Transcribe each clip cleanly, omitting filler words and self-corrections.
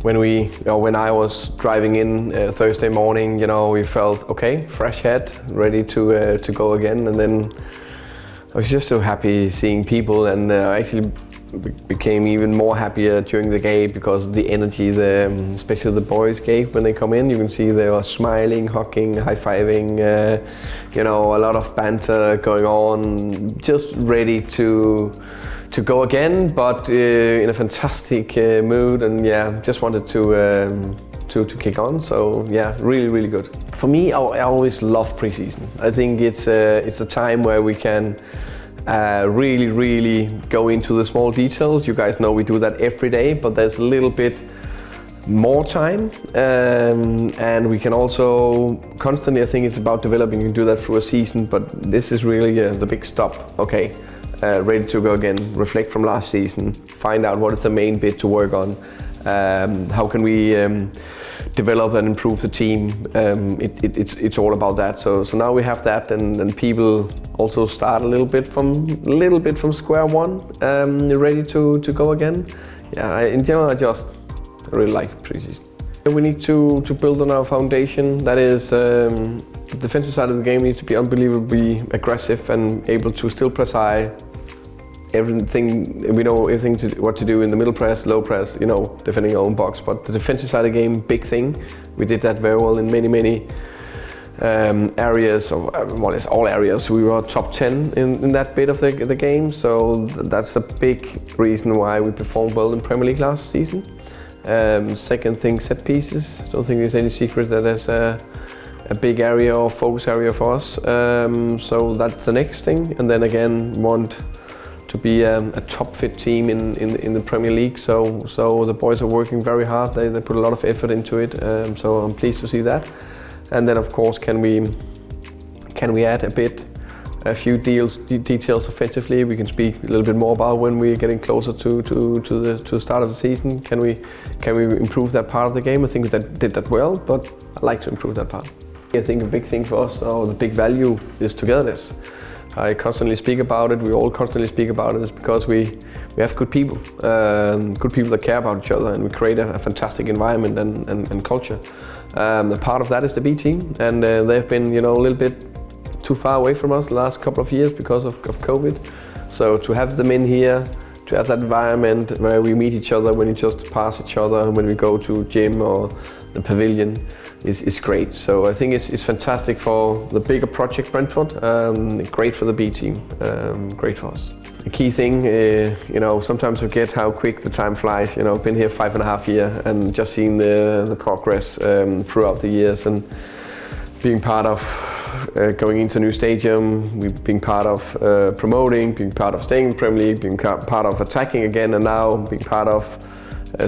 when I was driving in Thursday morning, we felt okay, fresh head, ready to go again. And then I was just so happy seeing people, and I actually became even more happier during the game because of the energy especially the boys gave when they come in. You can see they were smiling, hugging, high-fiving, a lot of banter going on, just ready to go again, but in a fantastic mood, and just wanted to kick on. So really, really good. For me, I always love preseason. I think it's a time where we can really, really go into the small details. You guys know we do that every day, but there's a little bit more time, and we can also constantly, I think it's about developing. You can do that through a season, but this is really the big stop. Okay, ready to go again, reflect from last season, find out what is the main bit to work on, how can we develop and improve the team. It's all about that. So now we have that, and people also start a little bit from square one, ready to go again. In general, I really like preseason. We need to build on our foundation. That is, the defensive side of the game needs to be unbelievably aggressive and able to still press high. Everything, we know everything what to do in the middle press, low press, defending our own box. But the defensive side of the game, big thing. We did that very well in many areas, or more or less all areas. We were top 10 in that bit of the game. So that's a big reason why we performed well in Premier League last season. Second thing, set pieces. Don't think there's any secret that there's a big area or focus area for us. So that's the next thing. And then again, want to be a top fit team in the Premier League. So the boys are working very hard. They put a lot of effort into it. So I'm pleased to see that. And then of course, can we add a few details offensively? We can speak a little bit more about when we're getting closer to the start of the season. Can we improve that part of the game? I think that did that well, but I'd like to improve that part. I think a big thing for us, or the big value, is togetherness. I constantly speak about it. We all constantly speak about it. It's because we have good people that care about each other, and we create a fantastic environment and culture. A part of that is the B team, and they've been a little bit too far away from us the last couple of years because of COVID. So to have them in here, to have that environment where we meet each other, when we just pass each other, when we go to gym or the pavilion, is great. So I think it's fantastic for the bigger project Brentford, great for the B team, great for us. The key thing, sometimes forget how quick the time flies. Been here 5.5 years and just seeing the progress throughout the years, and being part of going into a new stadium, being part of promoting, being part of staying in the Premier League, being part of attacking again, and now being part of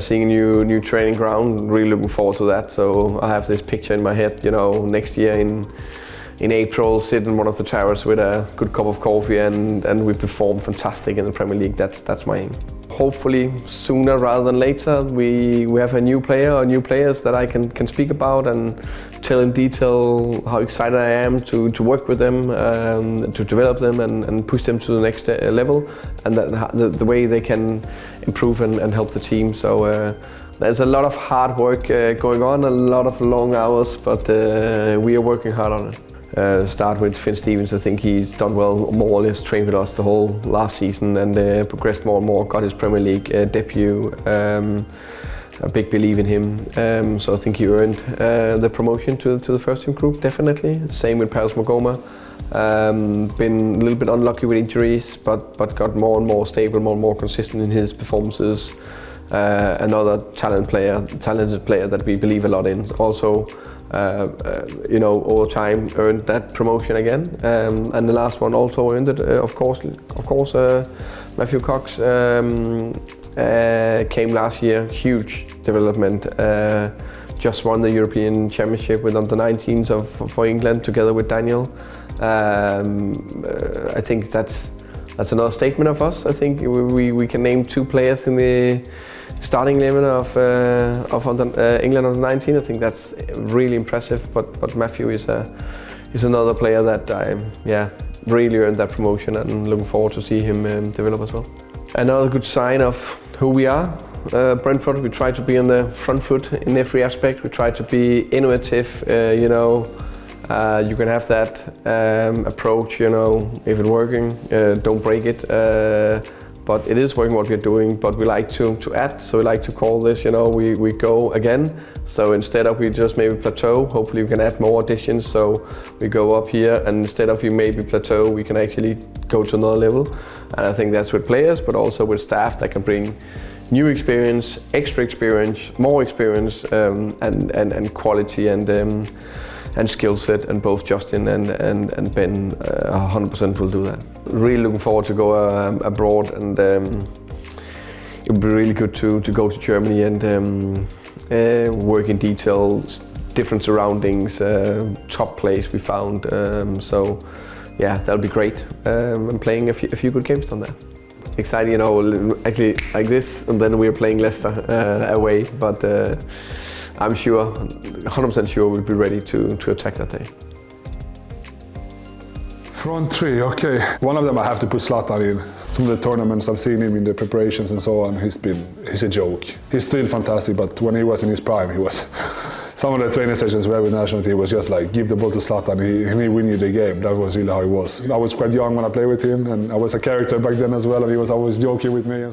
seeing a new training ground. Really looking forward to that. So I have this picture in my head, next year in April, sit in one of the towers with a good cup of coffee, and we perform fantastic in the Premier League. That's my aim. Hopefully sooner rather than later, we have a new player or new players that I can speak about and tell in detail how excited I am to work with them, to develop them and push them to the next level, and the way they can improve and help the team. So there's a lot of hard work going on, a lot of long hours, but we are working hard on it. Start with Finn Stevens. I think he's done well, more or less trained with us the whole last season, and progressed more and more, got his Premier League debut. A big belief in him, so I think he earned the promotion to the first team group, definitely. Same with Paris Magoma. Been a little bit unlucky with injuries, but got more and more stable, more and more consistent in his performances. Another talented player that we believe a lot in. Also, over time earned that promotion again, and the last one also earned it. Of course, Matthew Cox came last year, huge development. Just won the European Championship with under-19s for England together with Daniel. I think that's another statement of us. I think we can name 2 players in the starting 11 of England under-19. I think that's really impressive. But Matthew is another player that really earned that promotion, and looking forward to see him develop as well. Another good sign of who we are. Brentford, we try to be on the front foot in every aspect. We try to be innovative, you can have that approach, if it's working, don't break it. But it is working what we're doing, but we like to add, so we like to call this, we go again. So instead of we just maybe plateau, hopefully we can add more additions, so we go up here, and instead of we maybe plateau, we can actually go to another level. And I think that's with players, but also with staff that can bring new experience, extra experience, more experience, and quality and skill set, and both Justin and Ben 100% will do that. Really looking forward to go abroad, and it would be really good to go to Germany and work in detail, different surroundings, top place we found. So yeah, that'll be great. I'm playing a few good games on there. Exciting, actually like this, and then we're playing Leicester away, but I'm sure, 100% sure we'll be ready to attack that day. Front three, okay. One of them I have to put Zlatan in. Some of the tournaments I've seen him in the preparations and so on, he's a joke. He's still fantastic, but when he was in his prime, he was. Some of the training sessions we had with the national team was just like, give the ball to Zlatan, he win you the game. That was really how he was. I was quite young when I played with him, and I was a character back then as well, and he was always joking with me.